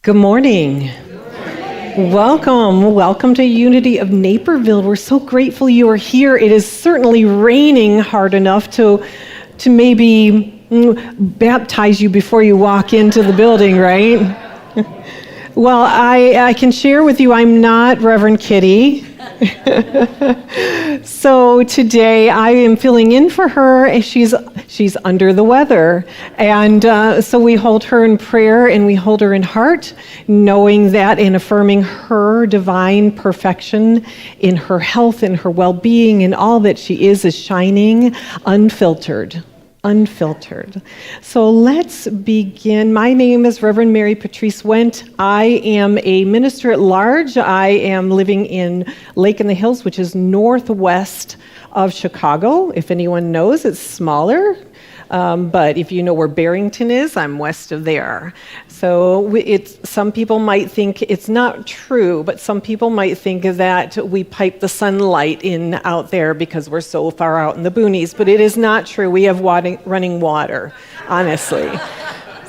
Good morning. Welcome to Unity of Naperville. We're so grateful you are here. It is certainly raining hard enough to maybe baptize you before you walk into the building, right? Well, I can share with you I'm not Reverend Kitty. So today I am filling in for her, and she's under the weather. And so we hold her in prayer and we hold her in heart, knowing that and affirming her divine perfection in her health and her well-being, and all that she is shining unfiltered. So let's begin. My name is Reverend Mary Patrice Wendt. I am a minister at large. I am living in Lake in the Hills, which is northwest of Chicago. If anyone knows, it's smaller. But if you know where Barrington is, I'm west of there. So some people might think it's not true, but some people might think that we pipe the sunlight in out there because we're so far out in the boonies. But it is not true. We have running water, honestly.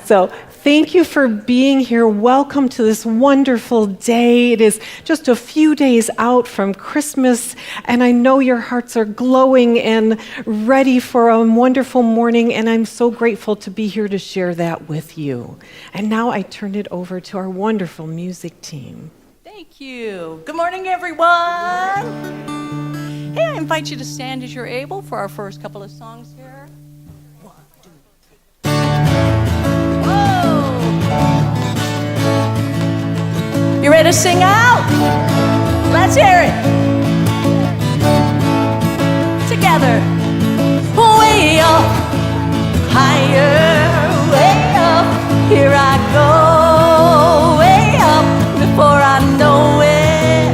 So thank you for being here. Welcome to this wonderful day. It is just a few days out from Christmas, and I know your hearts are glowing and ready for a wonderful morning, and I'm so grateful to be here to share that with you. And now I turn it over to our wonderful music team. Thank you. Good morning, everyone. Hey, I invite you to stand as you're able for our first couple of songs here. You ready to sing out? Let's hear it. Together. Way up, higher, way up. Here I go, way up. Before I know it,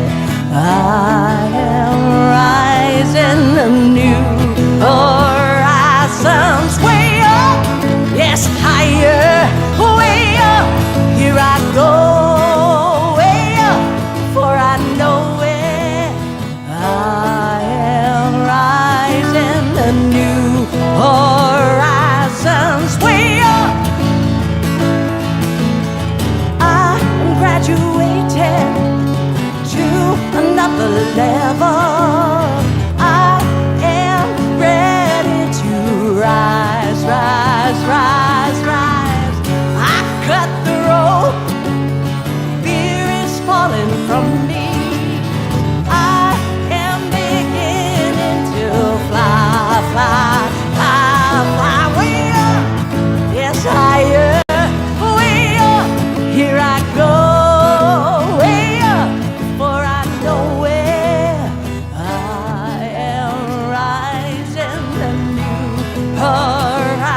I am rising a new horizons. Way up, yes, higher, way up. Here I go. New horizons way up. I'm graduating to another level. I am ready to rise, rise, rise, rise. I cut the rope, fear is falling from me. Fly, way up, yes, higher, way up, here I go, way up, before I know it, I am rising a new horizon,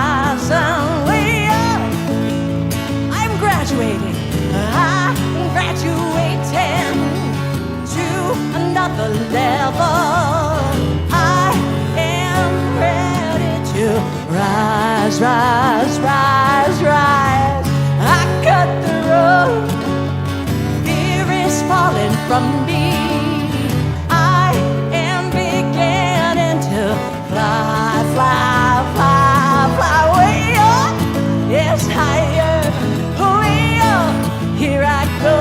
way up, I'm graduating to another level. Rise, rise, rise, rise. I cut the road. Fear is falling from me. I am beginning to fly, fly, fly, fly way up. Yes, higher, way up. Here I go,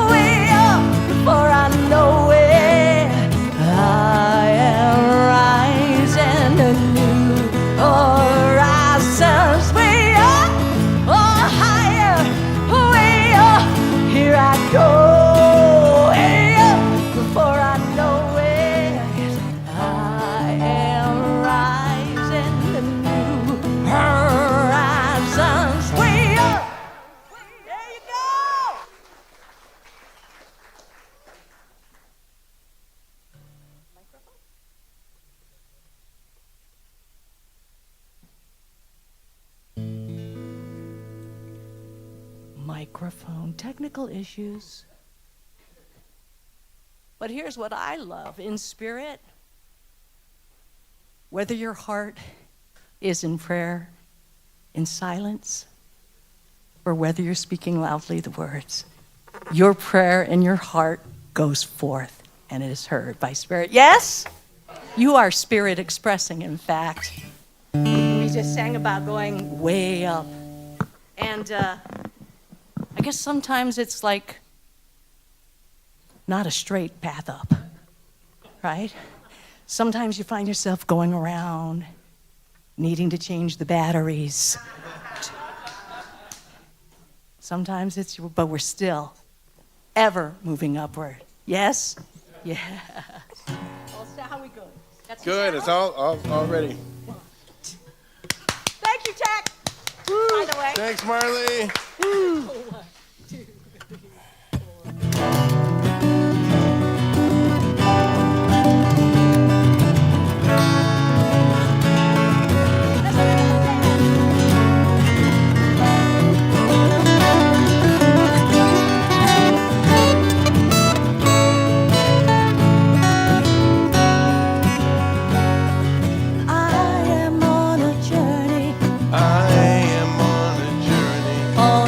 way up. Before I know it, I am rising a new horizons way up, oh higher, way up, here I go, way up, before I know it, I am rising the new horizons way up, there you go. Microphone technical issues. But here's what I love in spirit. Whether your heart is in prayer, in silence, or whether you're speaking loudly the words, your prayer in your heart goes forth and it is heard by spirit. Yes? You are spirit expressing, in fact. We just sang about going way up. And I guess sometimes it's like not a straight path up, right? Sometimes you find yourself going around, needing to change the batteries. Sometimes but we're still ever moving upward. Yes? Yeah. Well, so how we good? Good, it's all ready. Thank you, Jack. By the way. Thanks, Marley.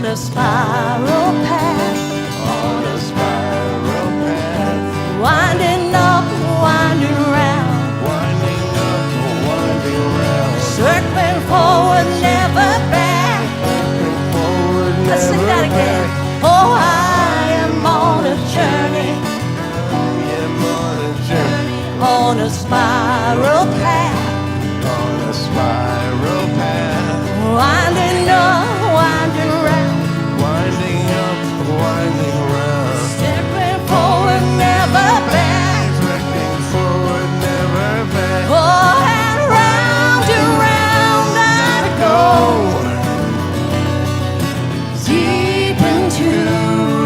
A spiral path, winding up, winding round, circling forward, never back. Let's sing that again. Oh, I am on a journey, on a spiral path, winding up, winding round. Stepping forward, never back. Oh, and round I go, deep into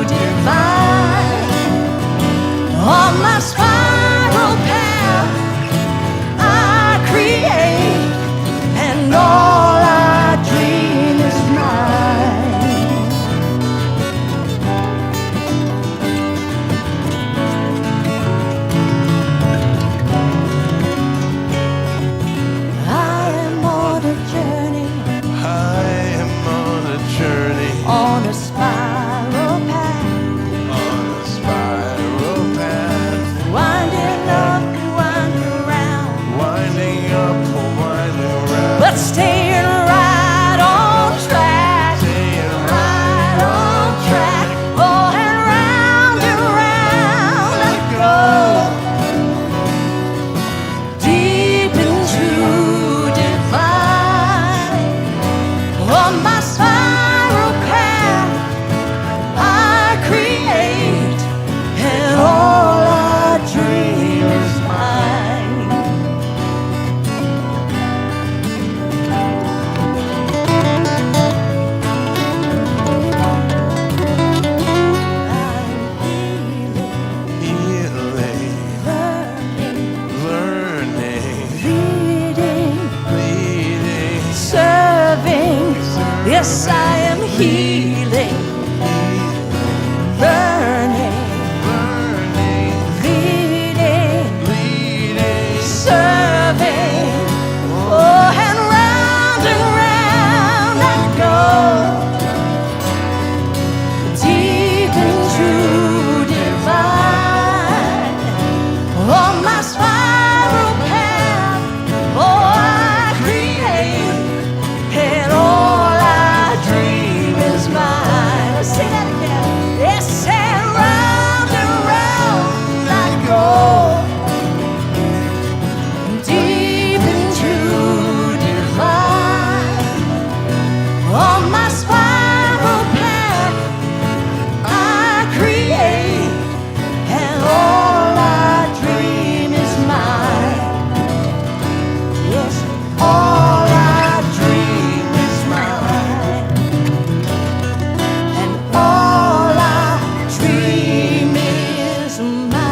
divine. On my spiral path, I create, and all I dream is mine. On a spiral path, winding up, winding round, but staying right on track, oh, and round I go, deep into divine. On my spiral path, I create, and all I dream is mine. I'm healing, learning, leading, serving. Yes, I am healing, learning, leading, serving. Oh, and round I go, deep into divine. On my spiral path, oh, I create, and all I dream is mine. Let's sing that again. Yes, and round I go, deep into divine. On my spiral path, I create, and all I dream is mine. Yes, all I dream is mine, and all I dream is mine.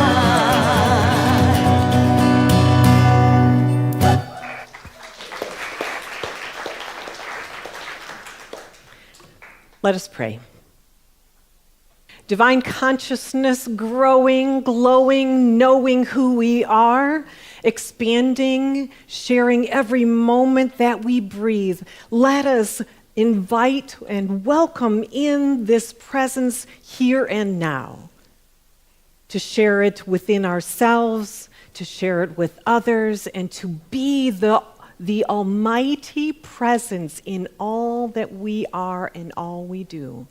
Let us pray. Divine consciousness growing, glowing, knowing who we are, expanding, sharing every moment that we breathe. Let us invite and welcome in this presence here and now, to share it within ourselves, to share it with others, and to be the almighty presence in all that we are and all we do.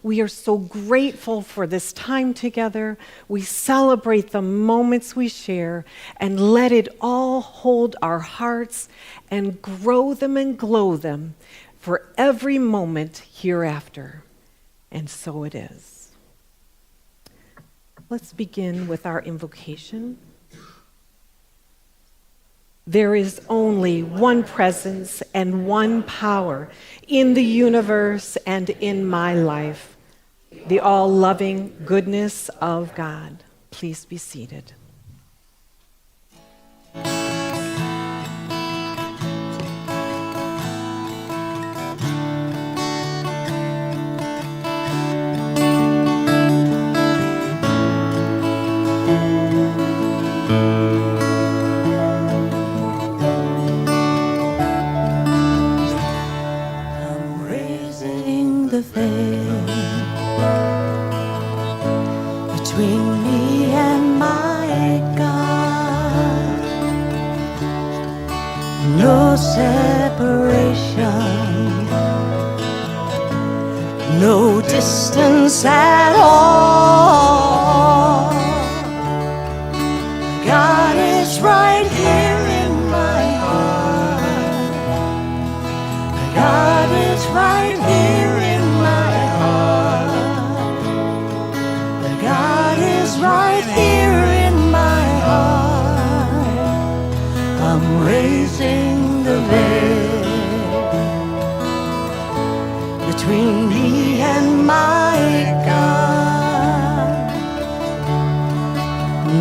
We are so grateful for this time together. We celebrate the moments we share and let it all hold our hearts and grow them and glow them for every moment hereafter. And so it is. Let's begin with our invocation. There is only one presence and one power in the universe and in my life, the all-loving goodness of God. Please be seated. The veil between me and my God. No separation, no distance at all. God is right here in my heart. God is right here. Right here in my heart, I'm raising the veil between me and my God.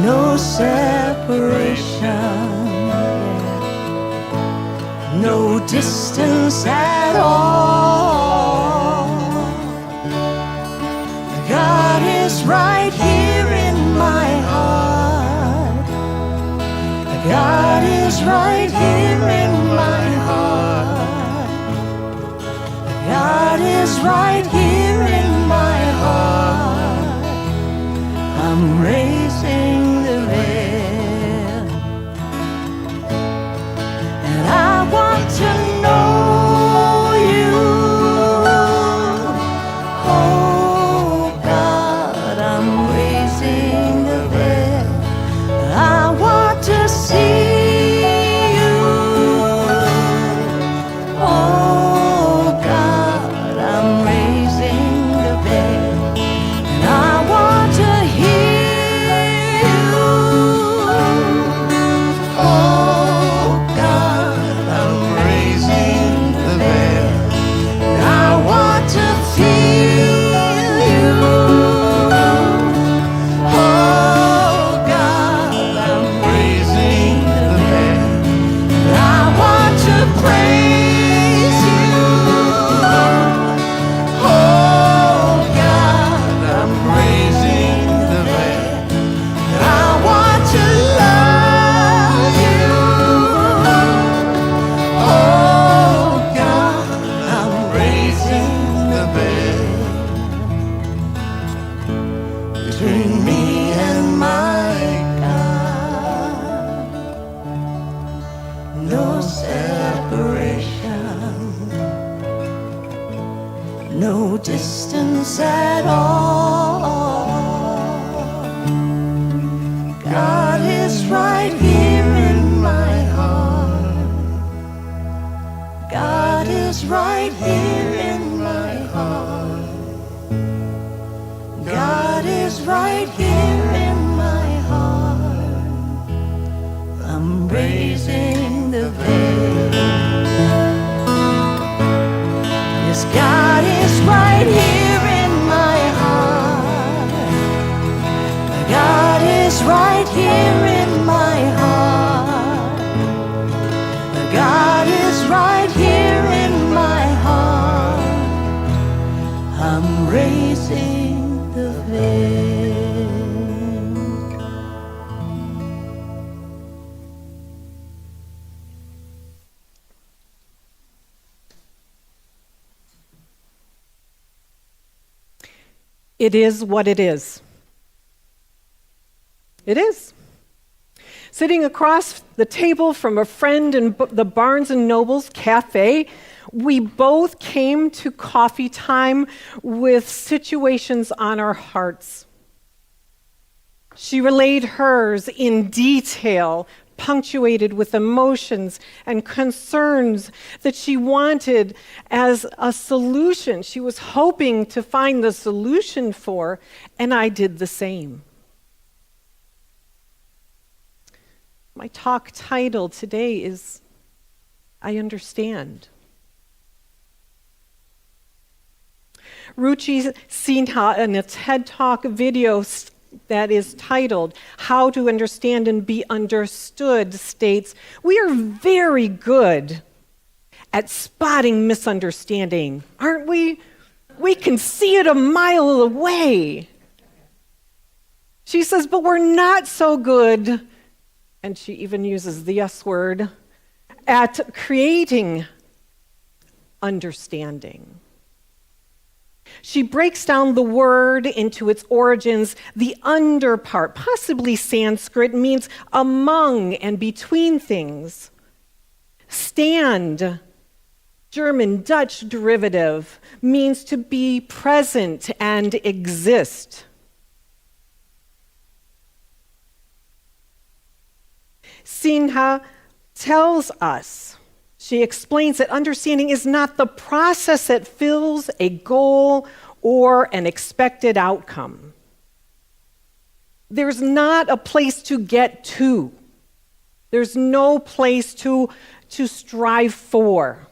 No separation, no distance at all. God is right here in my heart. God is right here in my heart. God is right here in my heart. I'm raising the veil, and I want to know you. Oh God, I'm raising the veil. I want to see you. Oh God, I'm raising the veil, and I want to hear you. Oh God, I'm raising the veil, and I want to feel you. Oh God, I'm raising the veil, and I want to praise you. Oh God, I'm raising the veil, and I want to love you. Oh God, I'm raising the veil between me and my God. No separation, no distance at all. God is right here in my heart. God is right here in my heart. God is right here in my heart. I'm raising the veil. Yes, God is right here in my heart. God is right here in my heart. God is right here in my heart. I'm raising the veil. It is what it is. It is. Sitting across the table from a friend in the Barnes & Noble's cafe, we both came to coffee time with situations on our hearts. She relayed hers in detail, punctuated with emotions and concerns that she wanted as a solution. She was hoping to find the solution for, and I did the same. My talk title today is I Understand. Ruchi Sinha, in a TED Talk video that is titled How to Understand and Be Understood, states, "We are very good at spotting misunderstanding, aren't we? We can see it a mile away." She says, but we're not so good, and she even uses the S word, at creating understanding. She breaks down the word into its origins. The under part, possibly Sanskrit, means among and between things. Stand, German, Dutch derivative, means to be present and exist. Sinha tells us, she explains that understanding is not the process that fills a goal or an expected outcome. There's not a place to get to. There's no place to strive for.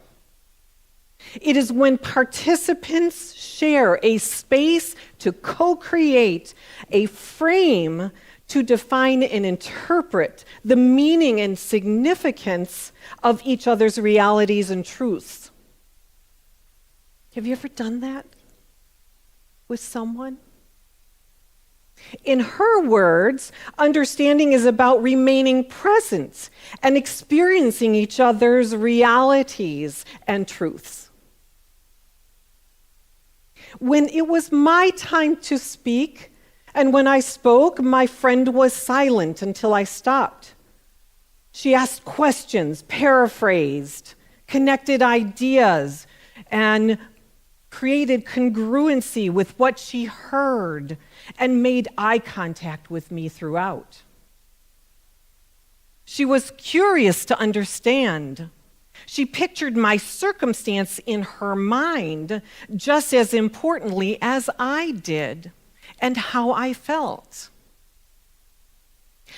It is when participants share a space to co-create a frame to define and interpret the meaning and significance of each other's realities and truths. Have you ever done that with someone? In her words, understanding is about remaining present and experiencing each other's realities and truths. When it was my time to speak, and when I spoke, my friend was silent until I stopped. She asked questions, paraphrased, connected ideas, and created congruency with what she heard, and made eye contact with me throughout. She was curious to understand. She pictured my circumstance in her mind just as importantly as I did, and how I felt.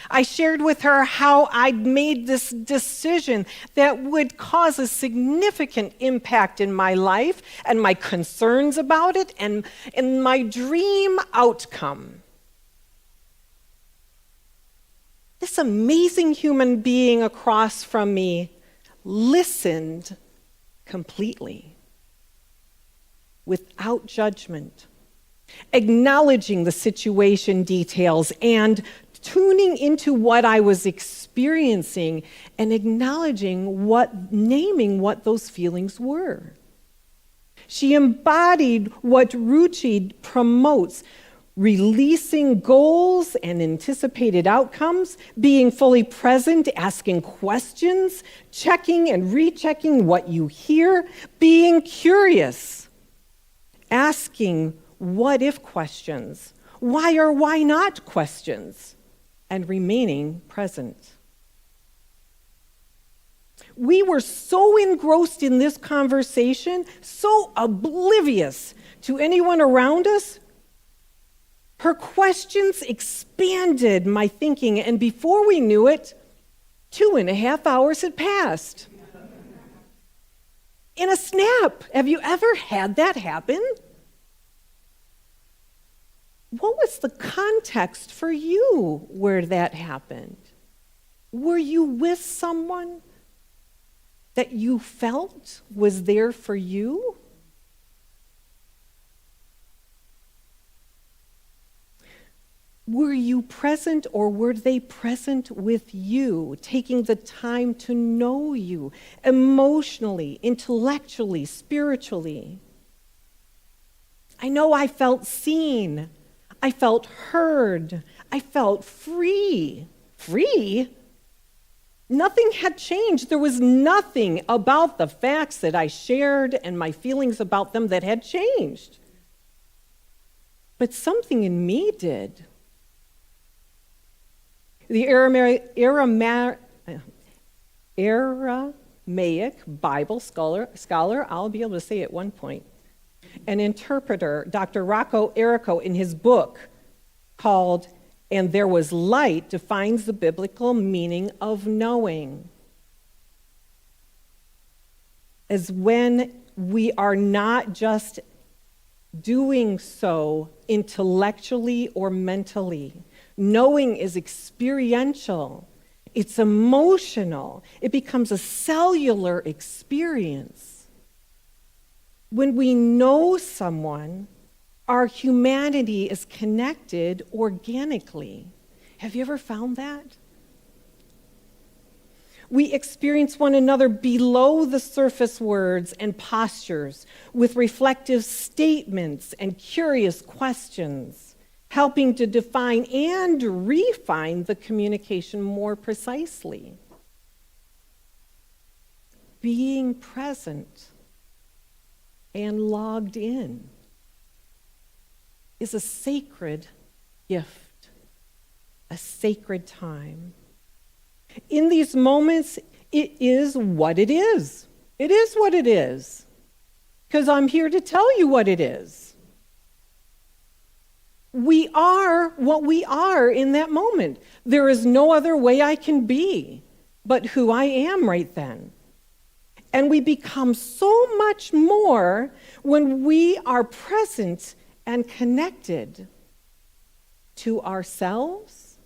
I shared with her how I'd made this decision that would cause a significant impact in my life and my concerns about it and my dream outcome. This amazing human being across from me listened completely, without judgment, acknowledging the situation details and tuning into what I was experiencing and naming what those feelings were. She embodied what Ruchi promotes: releasing goals and anticipated outcomes, being fully present, asking questions, checking and rechecking what you hear, being curious, asking what if questions, why or why not questions, and remaining present. We were so engrossed in this conversation, so oblivious to anyone around us. Her questions expanded my thinking, and before we knew it, 2.5 hours had passed. In a snap. Have you ever had that happen? What was the context for you where that happened? Were you with someone that you felt was there for you? Were you present, or were they present with you, taking the time to know you emotionally, intellectually, spiritually? I know I felt seen. I felt heard. I felt free. Free? Nothing had changed. There was nothing about the facts that I shared and my feelings about them that had changed. But something in me did. The Aramaic Bible scholar, I'll be able to say at one point, an interpreter, Dr. Rocco Errico, in his book called "And There Was Light," defines the biblical meaning of knowing as when we are not just doing so intellectually or mentally. Knowing is experiential. It's emotional. It becomes a cellular experience. When we know someone, our humanity is connected organically. Have you ever found that? We experience one another below the surface words and postures with reflective statements and curious questions, helping to define and refine the communication more precisely. Being present and logged in is a sacred gift, a sacred time. In these moments, it is what it is. It is what it is, because I'm here to tell you what it is. We are what we are in that moment. There is no other way I can be but who I am right then. And we become so much more when we are present and connected to ourselves,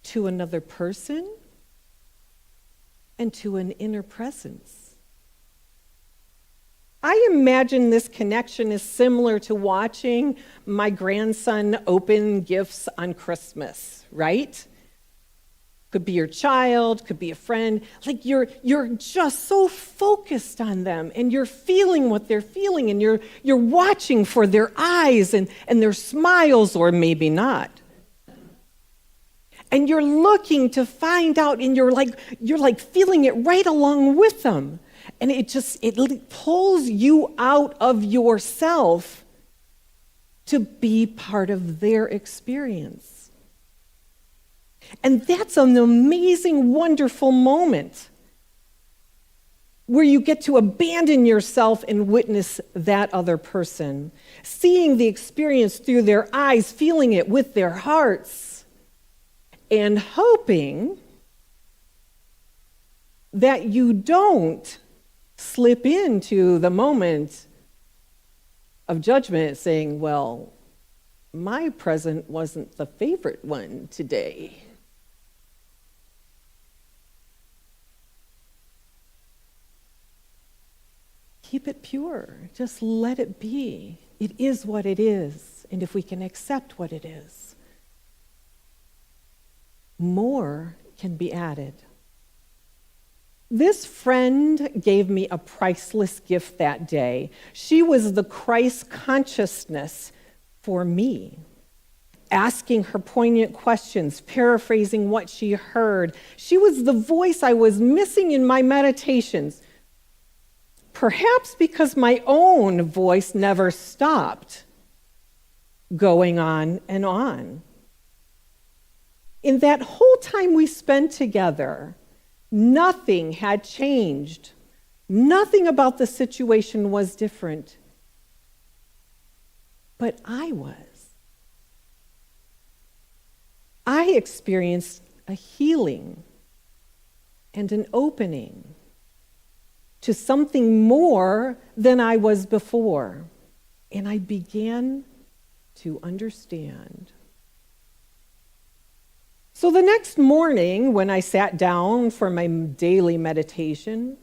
to another person, and to an inner presence. I imagine this connection is similar to watching my grandson open gifts on Christmas, right? Could be your child, could be a friend. Like you're just so focused on them, and you're feeling what they're feeling, and you're watching for their eyes and their smiles, or maybe not. And you're looking to find out, and you're like feeling it right along with them. And it pulls you out of yourself to be part of their experience. And that's an amazing, wonderful moment where you get to abandon yourself and witness that other person, seeing the experience through their eyes, feeling it with their hearts, and hoping that you don't slip into the moment of judgment saying, well, my present wasn't the favorite one today. Keep it pure. Just let it be. It is what it is. And if we can accept what it is, more can be added. This friend gave me a priceless gift that day. She was the Christ consciousness for me, asking her poignant questions, paraphrasing what she heard. She was the voice I was missing in my meditations, perhaps because my own voice never stopped going on and on. In that whole time we spent together, nothing had changed. Nothing about the situation was different. But I was. I experienced a healing and an opening to something more than I was before. And I began to understand. So the next morning, when I sat down for my daily meditation,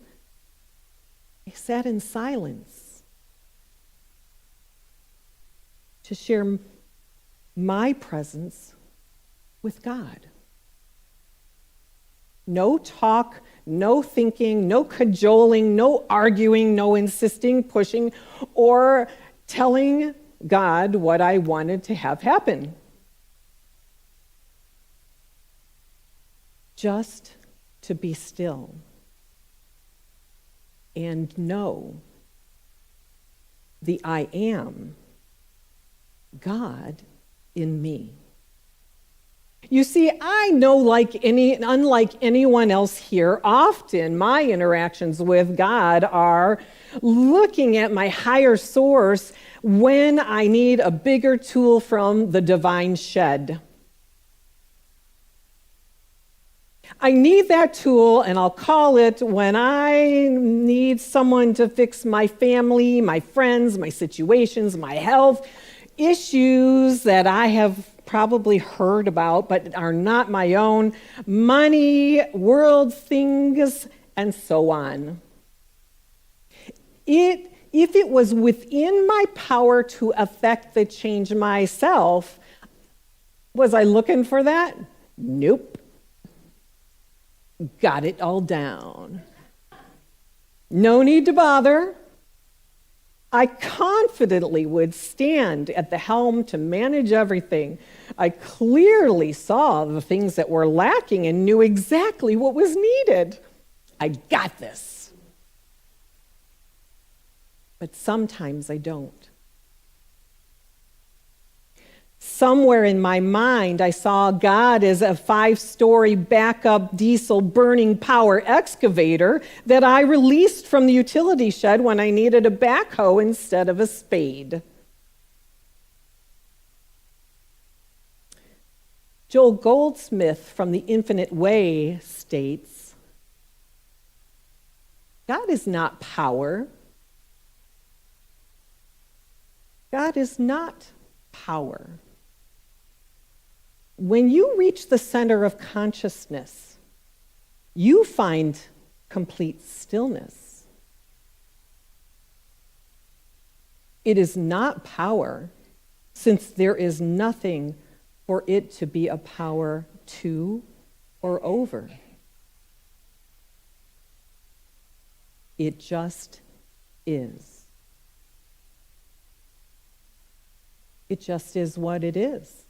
I sat in silence to share my presence with God. No talk, no thinking, no cajoling, no arguing, no insisting, pushing, or telling God what I wanted to have happen. Just to be still and know the I am God in me. You see, I know unlike anyone else here, often my interactions with God are looking at my higher source when I need a bigger tool from the divine shed. I need that tool, and I'll call it when I need someone to fix my family, my friends, my situations, my health, issues that I have probably heard about but are not my own, money, world things, and so on. If it was within my power to affect the change myself, was I looking for that? Nope. Got it all down. No need to bother. I confidently would stand at the helm to manage everything. I clearly saw the things that were lacking and knew exactly what was needed. I got this. But sometimes I don't. Somewhere in my mind, I saw God as a 5-story backup diesel burning power excavator that I released from the utility shed when I needed a backhoe instead of a spade. Joel Goldsmith from The Infinite Way states, God is not power. God is not power. When you reach the center of consciousness, you find complete stillness. It is not power, since there is nothing for it to be a power to or over. It just is. It just is what it is.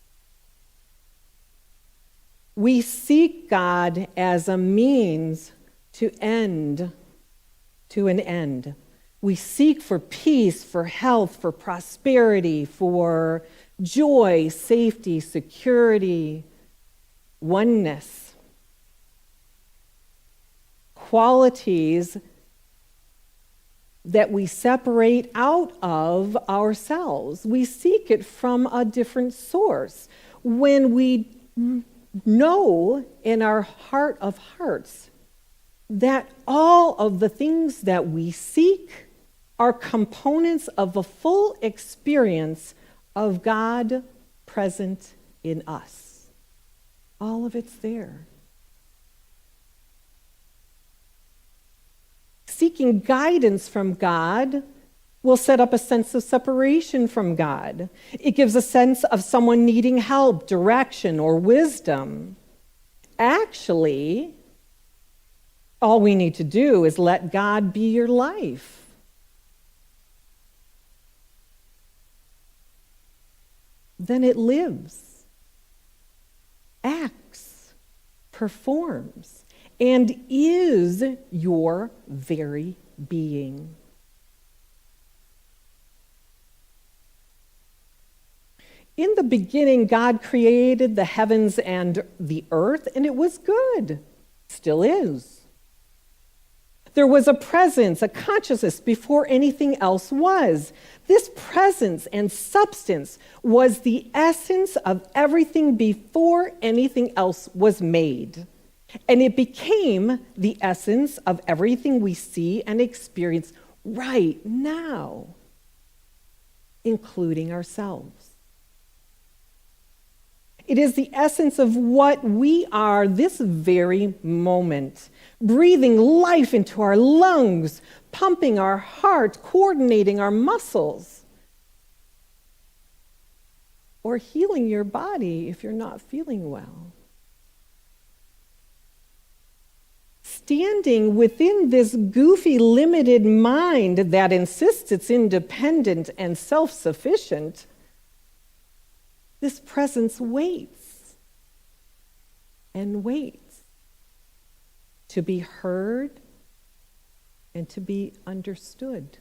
We seek God as a means to an end. We seek for peace, for health, for prosperity, for joy, safety, security, oneness. Qualities that we separate out of ourselves. We seek it from a different source. When we know in our heart of hearts that all of the things that we seek are components of a full experience of God present in us. All of it's there. Seeking guidance from God will set up a sense of separation from God. It gives a sense of someone needing help, direction, or wisdom. Actually, all we need to do is let God be your life. Then it lives, acts, performs, and is your very being. In the beginning, God created the heavens and the earth, and it was good. Still is. There was a presence, a consciousness before anything else was. This presence and substance was the essence of everything before anything else was made. And it became the essence of everything we see and experience right now, including ourselves. It is the essence of what we are this very moment, breathing life into our lungs, pumping our heart, coordinating our muscles, or healing your body if you're not feeling well. Standing within this goofy, limited mind that insists it's independent and self-sufficient, this presence waits and waits to be heard, and to be understood,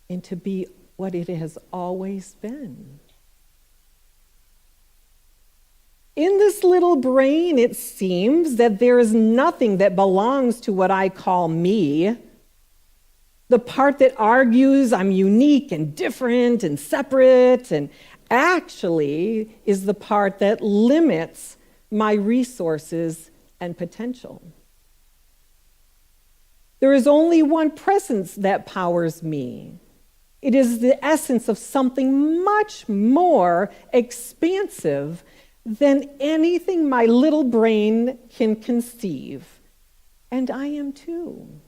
and to be what it has always been. In this little brain, it seems that there is nothing that belongs to what I call me. The part that argues I'm unique and different and separate, and actually is the part that limits my resources and potential. There is only one presence that powers me. It is the essence of something much more expansive than anything my little brain can conceive. And I am too.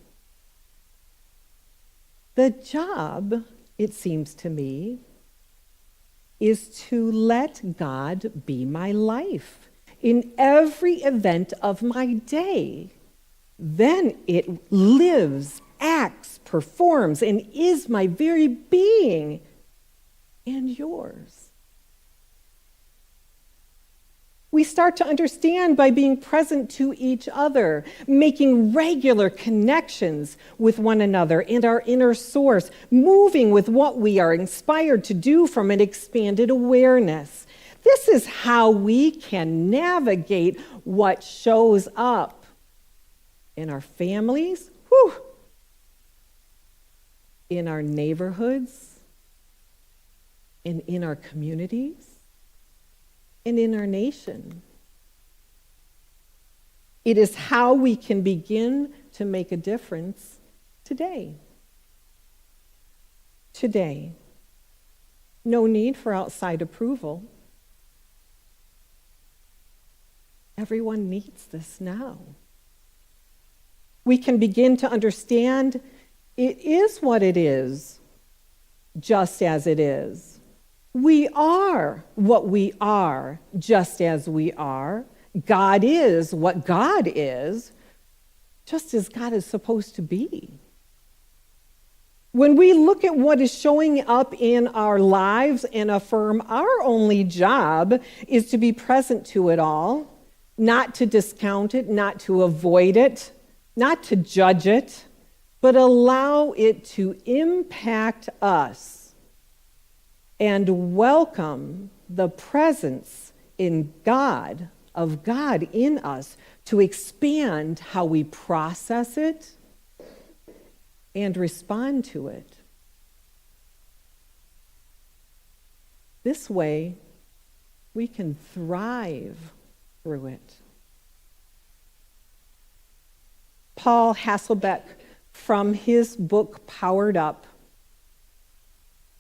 The job, it seems to me, is to let God be my life in every event of my day. Then it lives, acts, performs, and is my very being and yours. We start to understand by being present to each other, making regular connections with one another and our inner source, moving with what we are inspired to do from an expanded awareness. This is how we can navigate what shows up in our families, in our neighborhoods, and in our communities, and in our nation. It is how we can begin to make a difference today. Today. No need for outside approval. Everyone needs this now. We can begin to understand it is what it is, just as it is. We are what we are, just as we are. God is what God is, just as God is supposed to be. When we look at what is showing up in our lives and affirm our only job is to be present to it all, not to discount it, not to avoid it, not to judge it, but allow it to impact us and welcome the presence in God, of God in us, to expand how we process it and respond to it. This way, we can thrive through it. Paul Hasselbeck, from his book Powered Up,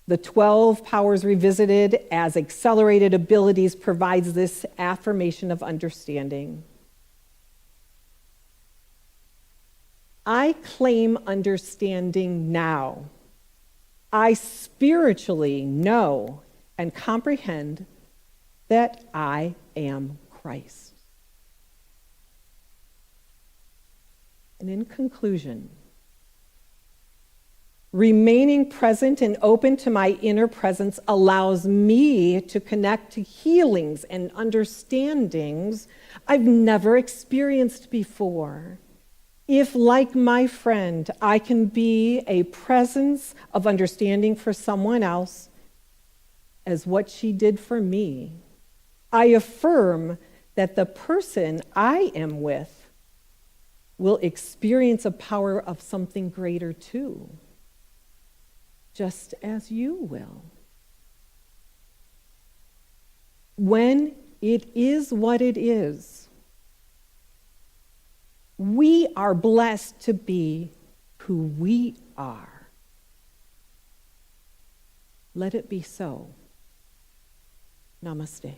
The 12 Powers Revisited as Accelerated Abilities, provides this affirmation of understanding. I claim understanding now. I spiritually know and comprehend that I am Christ. And in conclusion, remaining present and open to my inner presence allows me to connect to healings and understandings I've never experienced before. If, like my friend, I can be a presence of understanding for someone else as what she did for me, I affirm that the person I am with will experience a power of something greater too, just as you will. When it is what it is, we are blessed to be who we are. Let it be so. Namaste.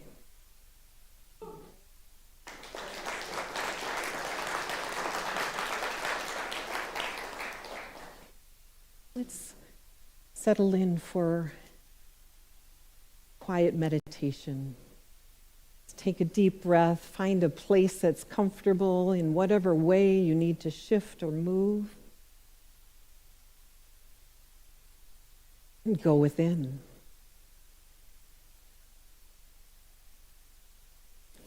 Let's settle in for quiet meditation. Take a deep breath, find a place that's comfortable in whatever way you need to shift or move, and go within.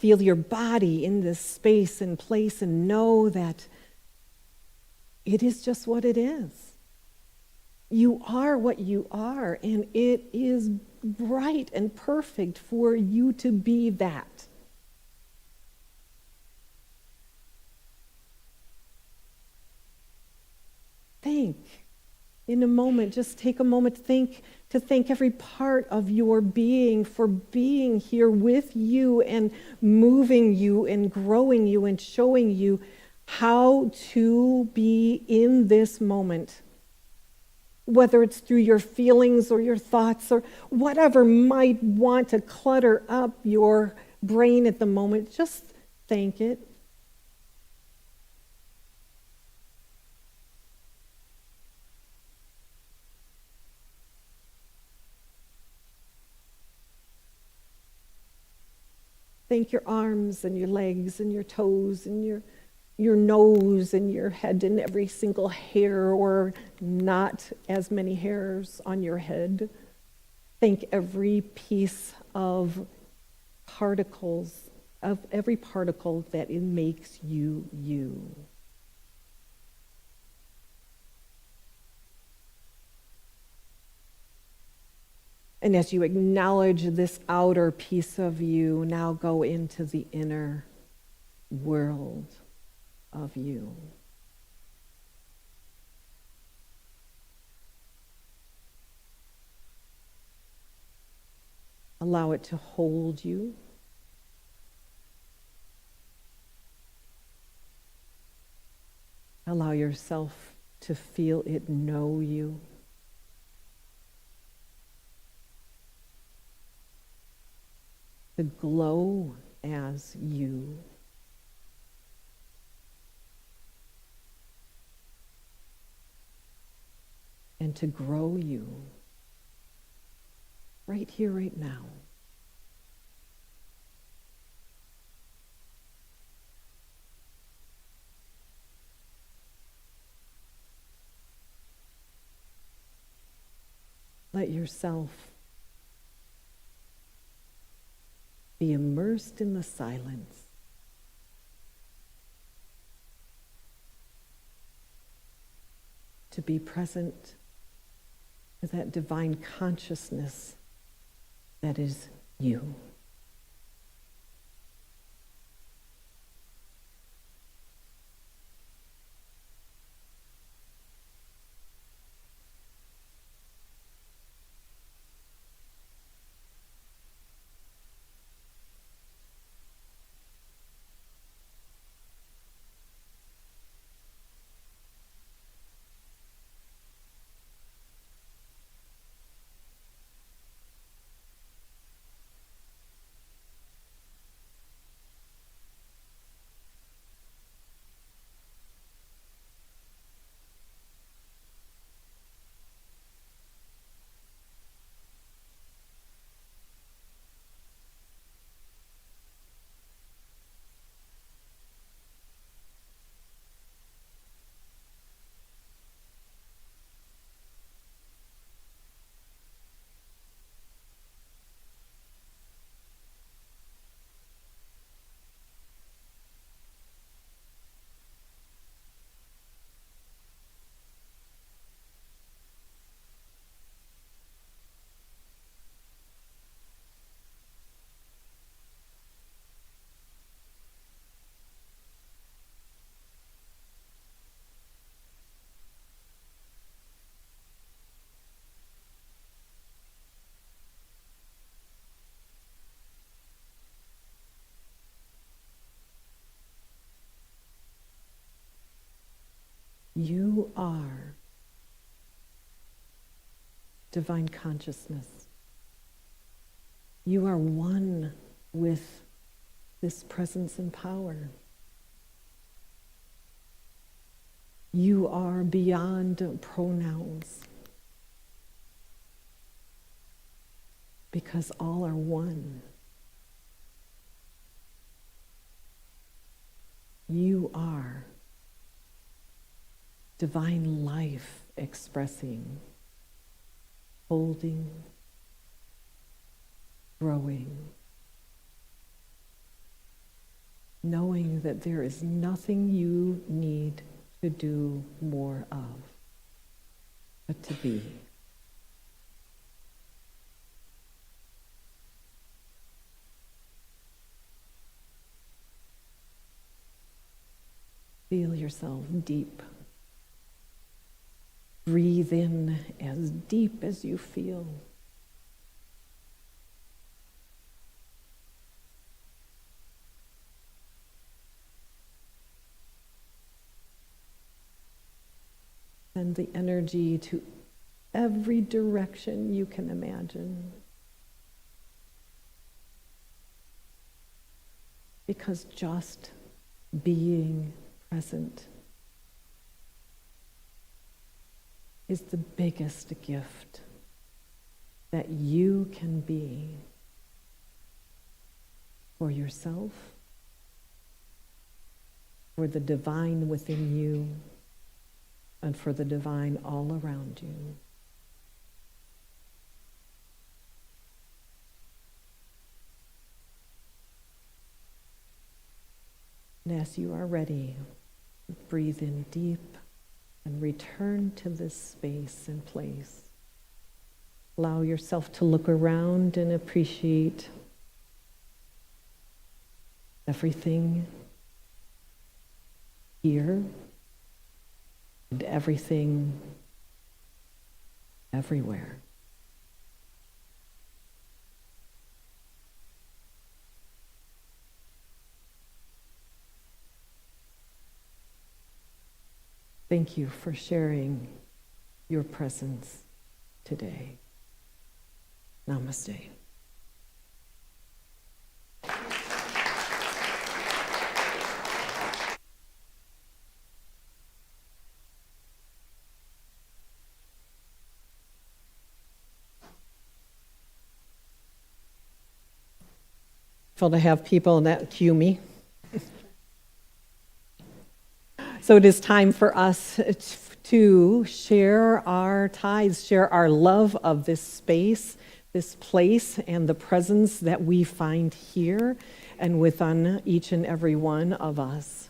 feel your body in this space and place and know that it is just what it is. You are what you are, and it is right and perfect for you to be that. Think. In a moment, just take a moment to thank every part of your being for being here with you and moving you and growing you and showing you how to be in this moment. Whether it's through your feelings or your thoughts or whatever might want to clutter up your brain at the moment, just thank it. Thank your arms and your legs and your toes and your nose and your head and every single hair or not as many hairs on your head. Thank every piece of particles, of every particle that it makes you, you. And as you acknowledge this outer piece of you, now go into the inner world of you. Allow it to hold you. Allow yourself to feel it know you. To glow as you. And to grow you right here, right now. Let yourself be immersed in the silence. To be present to that divine consciousness that is you. You are divine consciousness. You are one with this presence and power. You are beyond pronouns because all are one. You are divine life expressing, holding, growing, knowing that there is nothing you need to do more of, but to be. Feel yourself deep. Breathe in as deep as you feel. Send the energy to every direction you can imagine. Because just being present is the biggest gift that you can be for yourself, for the divine within you, and for the divine all around you. And as you are ready, breathe in deep and return to this space and place. Allow yourself to look around and appreciate everything here and everything everywhere. Thank you for sharing your presence today. Namaste. To have people that cue me. So it is time for us to share our tithes, share our love of this space, this place, and the presence that we find here and within each and every one of us.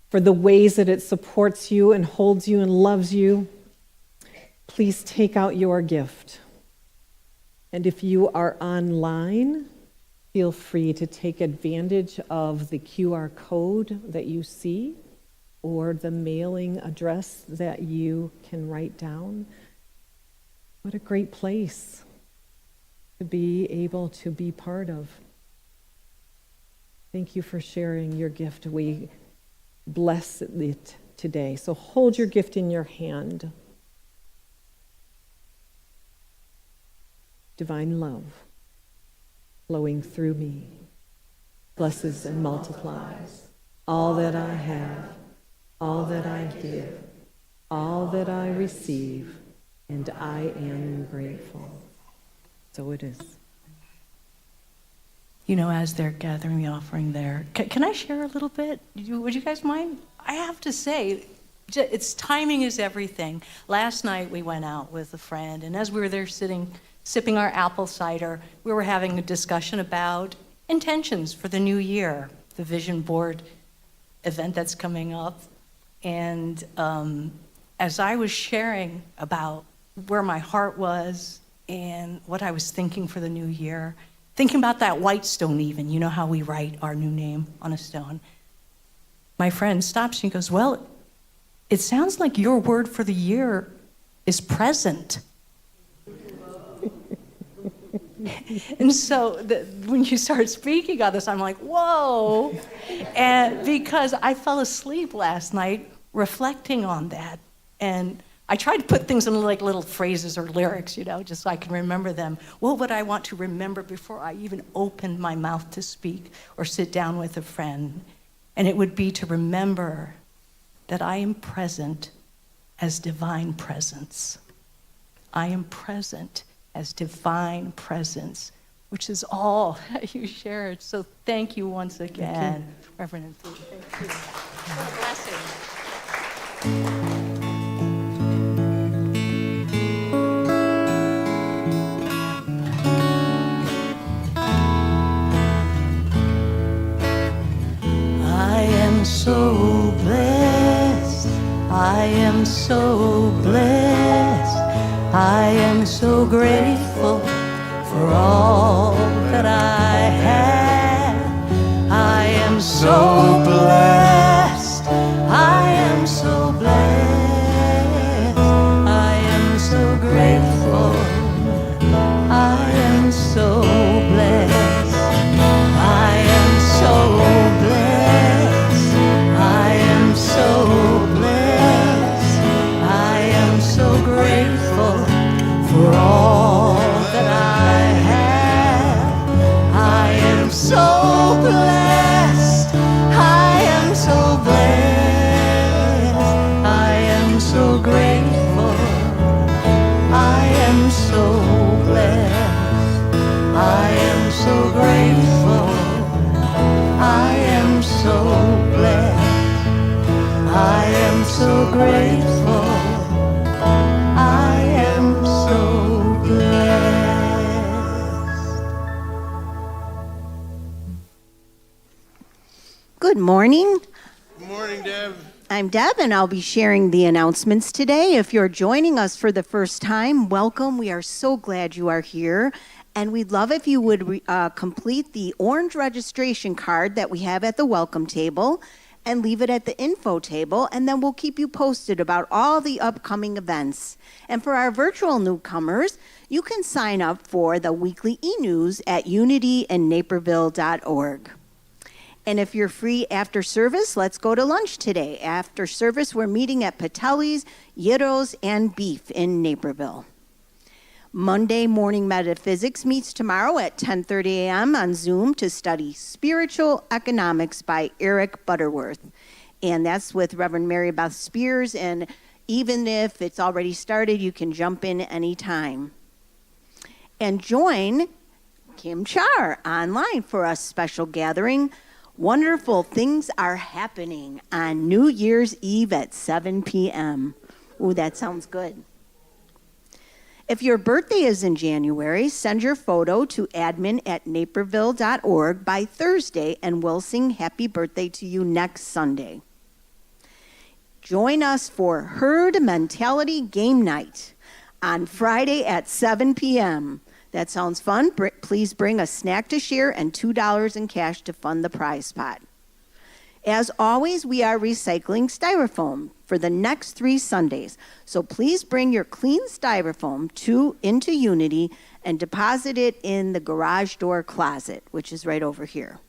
For the ways that it supports you and holds you and loves you, please take out your gift. And if you are online, feel free to take advantage of the QR code that you see or the mailing address that you can write down. What a great place to be able to be part of. Thank you for sharing your gift. We bless it today. So hold your gift in your hand. Divine love flowing through me blesses and multiplies all that I have, all that I give, all that I receive, and I am grateful. So it is. You know, as they're gathering the offering there, can I share a little bit? Would you guys mind? I have to say, it's timing is everything. Last night we went out with a friend, and as we were there sitting, sipping our apple cider, we were having a discussion about intentions for the new year, the vision board event that's coming up. And as I was sharing about where my heart was and what I was thinking for the new year, thinking about that white stone even, you know how we write our new name on a stone. My friend stops and goes, well, it sounds like your word for the year is present. And so when you start speaking on this, I'm like, whoa. And because I fell asleep last night reflecting on that. And I tried to put things in like little phrases or lyrics, you know, just so I can remember them. What would I want to remember before I even opened my mouth to speak or sit down with a friend? And it would be to remember that I am present as divine presence. I am present as divine presence, which is all that you shared. So thank you once again, Reverend and Thee. Thank you. What a blessing. so blessed. I am so grateful for all that I have. I am so blessed. I am so blessed. I am so grateful. I am so blessed. I am so blessed. I am so blessed. I am so grateful for all that I have. I am so blessed. I am so blessed. I am so grateful. I am so blessed. I am so grateful. I am so blessed. I am so grateful. I am so blessed. Good morning. Good morning, Deb. I'm Deb, and I'll be sharing the announcements today. If you're joining us for the first time, welcome. We are so glad you are here. And we'd love if you would complete the orange registration card that we have at the welcome table and leave it at the info table, and then we'll keep you posted about all the upcoming events. And for our virtual newcomers, you can sign up for the weekly e-news at unityinnaperville.org. And if you're free after service, let's go to lunch today. After service, we're meeting at Patelli's, Gyros, and Beef in Naperville. Monday Morning Metaphysics meets tomorrow at 10:30 a.m. on Zoom to study Spiritual Economics by Eric Butterworth. And that's with Reverend Mary Beth Spears. And even if it's already started, you can jump in anytime. And join Kim Char online for a special gathering. Wonderful things are happening on New Year's Eve at 7 p.m. Ooh, that sounds good. If your birthday is in January, send your photo to admin@naperville.org by Thursday, and we'll sing happy birthday to you next Sunday. Join us for Herd Mentality Game Night on Friday at 7 p.m. That sounds fun. Please bring a snack to share and $2 in cash to fund the prize pot. As always, we are recycling styrofoam for the next 3 Sundays. So please bring your clean styrofoam into Unity and deposit it in the garage door closet, which is right over here.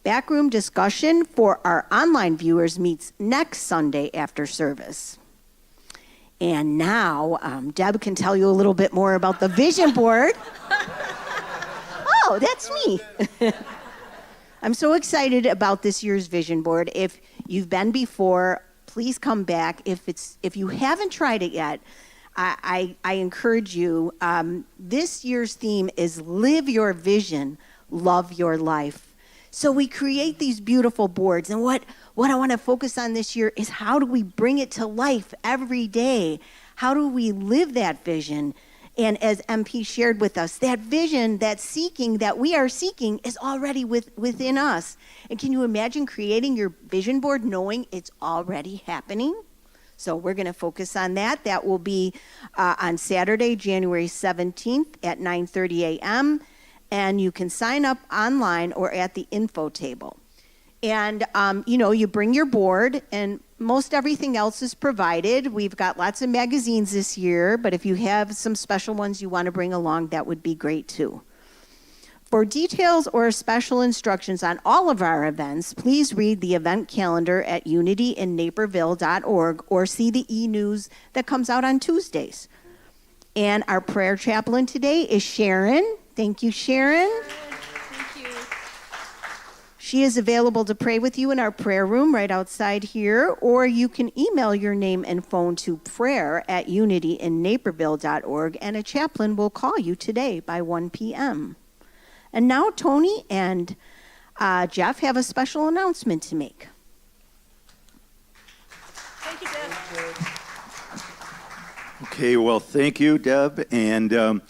Backroom discussion for our online viewers meets next Sunday after service. And now, Deb can tell you a little bit more about the vision board. Oh, that's me. I'm so excited about this year's vision board. If you've been before, please come back. If you haven't tried it yet, I encourage you. This year's theme is Live Your Vision, Love Your Life. So we create these beautiful boards, and what I want to focus on this year is how do we bring it to life every day? How do we live that vision? And as MP shared with us, that vision, that seeking that we are seeking is already within us. And can you imagine creating your vision board knowing it's already happening? So we're going to focus on that. That will be on Saturday, January 17th at 9:30 a.m. And you can sign up online or at the info table. And, you bring your board, and most everything else is provided. We've got lots of magazines this year, but if you have some special ones you want to bring along, that would be great too. For details or special instructions on all of our events, please read the event calendar at unityinnaperville.org or see the e-news that comes out on Tuesdays. And our prayer chaplain today is Sharon. Thank you, Sharon. Thank you. She is available to pray with you in our prayer room right outside here, or you can email your name and phone to prayer@unityinnaperville.org, and a chaplain will call you today by 1 p.m. And now Tony and Jeff have a special announcement to make. Thank you, Deb. Okay, well, thank you, Deb. And,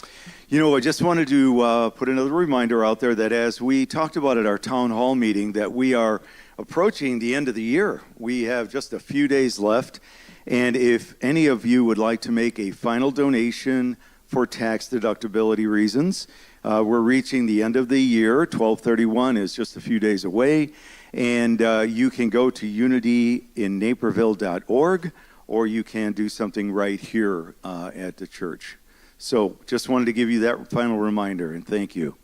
I just wanted to put another reminder out there that as we talked about at our town hall meeting, that we are approaching the end of the year. We have just a few days left, And if any of you would like to make a final donation for tax deductibility reasons, we're reaching the end of the year. 12/31 is just a few days away. And you can go to unityinnaperville.org, or you can do something right here at the church. So just wanted to give you that final reminder, and thank you.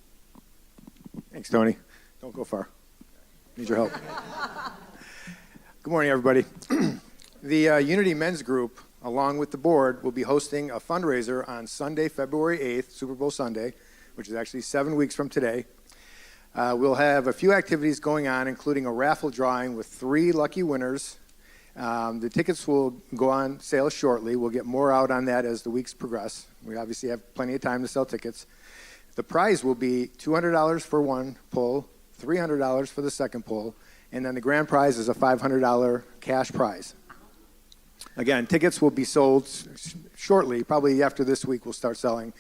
Thanks, Tony. Don't go far. Need your help. Good morning, everybody. The Unity Men's Group, along with the board, will be hosting a fundraiser on Sunday, February 8th, Super Bowl Sunday, which is actually 7 weeks from today. We'll have a few activities going on, including a raffle drawing with 3 lucky winners. The tickets will go on sale shortly. We'll get more out on that as the weeks progress. We obviously have plenty of time to sell tickets. The prize will be $200 for one pull, $300 for the second pull, and then the grand prize is a $500 cash prize. Again, tickets will be sold shortly. Probably after this week we'll start selling.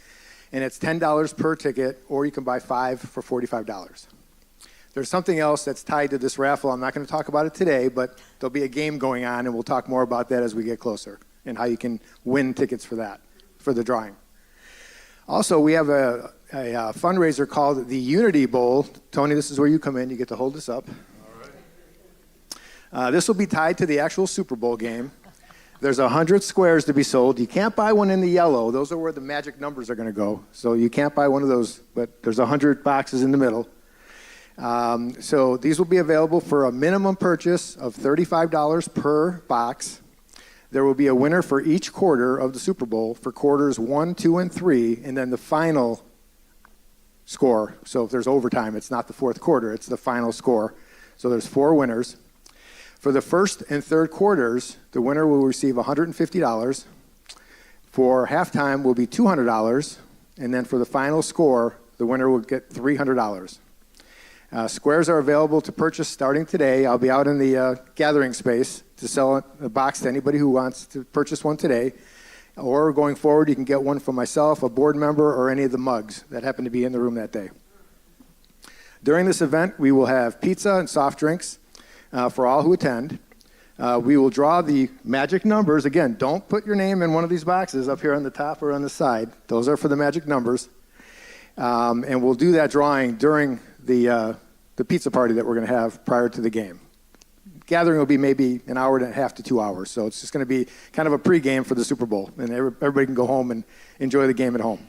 And it's $10 per ticket, or you can buy 5 for $45. There's something else that's tied to this raffle. I'm not going to talk about it today, but there'll be a game going on, and we'll talk more about that as we get closer and how you can win tickets for that, for the drawing. Also, we have a fundraiser called the Unity Bowl. Tony, this is where you come in. You get to hold this up. All right. This will be tied to the actual Super Bowl game. There's 100 squares to be sold. You can't buy one in the yellow. Those are where the magic numbers are going to go. So you can't buy one of those, but there's 100 boxes in the middle. So these will be available for a minimum purchase of $35 per box. There will be a winner for each quarter of the Super Bowl for quarters 1, 2, and 3, and then the final score. So if there's overtime, it's not the fourth quarter, it's the final score. So there's 4 winners. For the first and third quarters, the winner will receive $150. For halftime will be $200, and then for the final score, the winner will get $300. Squares are available to purchase starting today. I'll be out in the gathering space to sell a box to anybody who wants to purchase one today. Or going forward, you can get one from myself, a board member, or any of the mugs that happen to be in the room that day. During this event, we will have pizza and soft drinks for all who attend. We will draw the magic numbers. Again, don't put your name in one of these boxes up here on the top or on the side. Those are for the magic numbers. And we'll do that drawing during the pizza party that we're going to have prior to the game. Gathering will be maybe an hour and a half to 2 hours, so it's just going to be kind of a pregame for the Super Bowl, and everybody can go home and enjoy the game at home.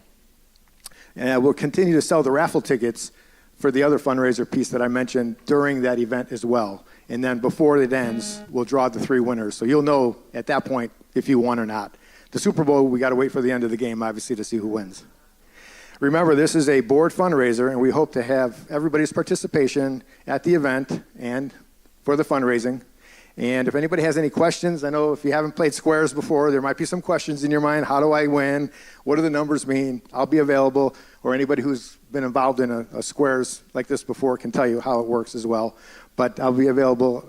And we'll continue to sell the raffle tickets for the other fundraiser piece that I mentioned during that event as well. And then before it ends, we'll draw the 3 winners, so you'll know at that point if you won or not. The Super Bowl, we got to wait for the end of the game, obviously, to see who wins. Remember, this is a board fundraiser, and we hope to have everybody's participation at the event and for the fundraising. And if anybody has any questions, I know if you haven't played squares before, there might be some questions in your mind. How do I win? What do the numbers mean? I'll be available, or anybody who's been involved in a squares like this before can tell you how it works as well. But I'll be available,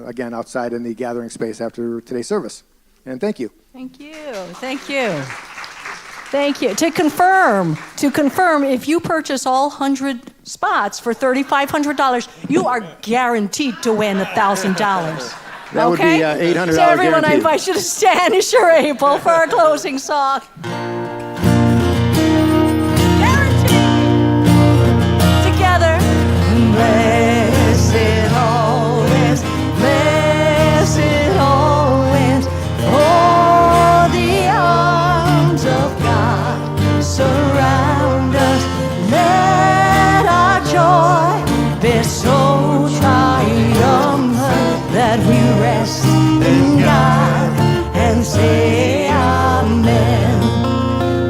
again, outside in the gathering space after today's service. And thank you. Thank you. Thank you. Thank you. To confirm, if you purchase all 100 spots for $3,500, you are guaranteed to win $1,000. That would be $800 So everyone, guaranteed. I invite you to stand as you're able for our closing song. Guaranteed. Together. Blessed always, blessed always, for the arms of God surround us. Let our joy be so triumphant that we rest in God and say amen.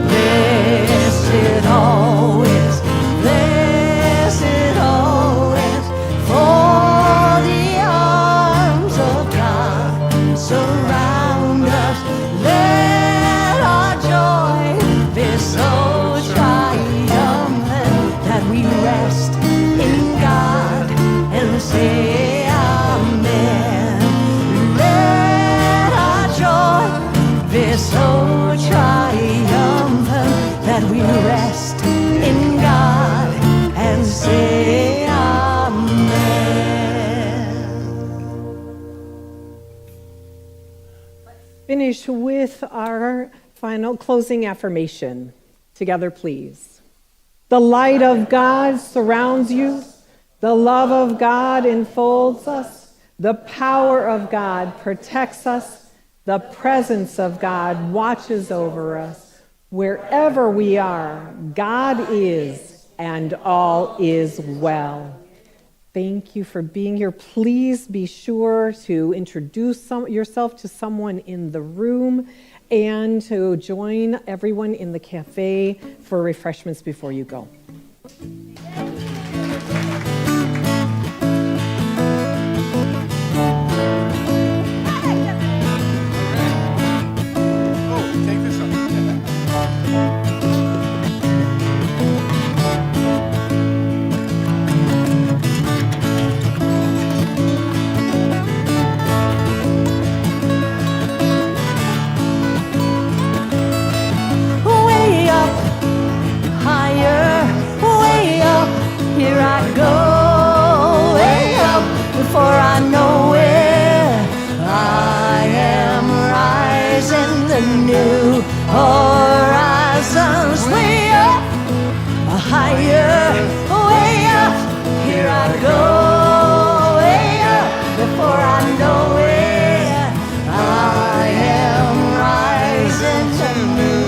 Blessed always, blessed always, for the arms of God surround us. Let our joy be so triumphant that we rest in God and say amen. Let our joy be so triumphant that we rest in God and say amen. finish with our final closing affirmation. Together, please. The light of God surrounds you. The love of God enfolds us. The power of God protects us. The presence of God watches over us. Wherever we are, God is, and all is well. Thank you for being here. Please be sure to introduce yourself to someone in the room and to join everyone in the cafe for refreshments before you go. Take this one. Way up, higher, way up, here I go. Way up, before I know it, I am rising to new horizons. Way up, higher, way up, here I go. Way up, before I know it, I am rising to new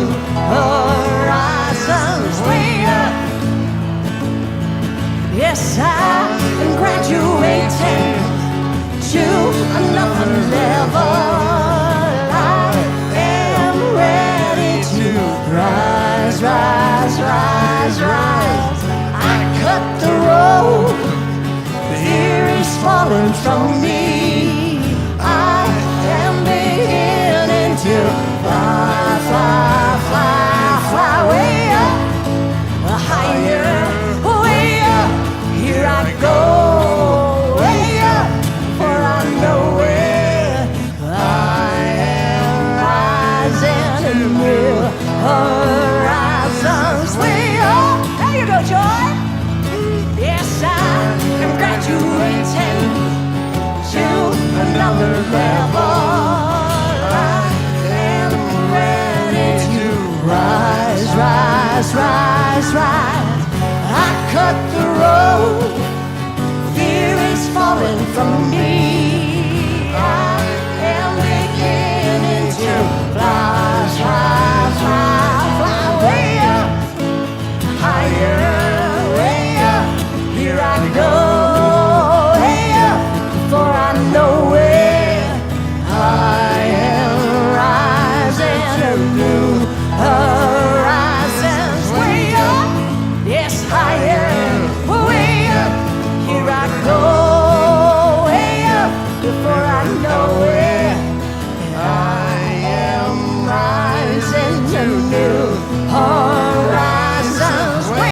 horizons. Way up, yes, I'm graduating to another level. I am ready to rise, rise, rise, rise. I cut the rope, fear is falling from me. I am beginning to fly, fly, fly, fly. Way up, higher, way up, here I go. Way up, for I know it, I am rising to new horizons.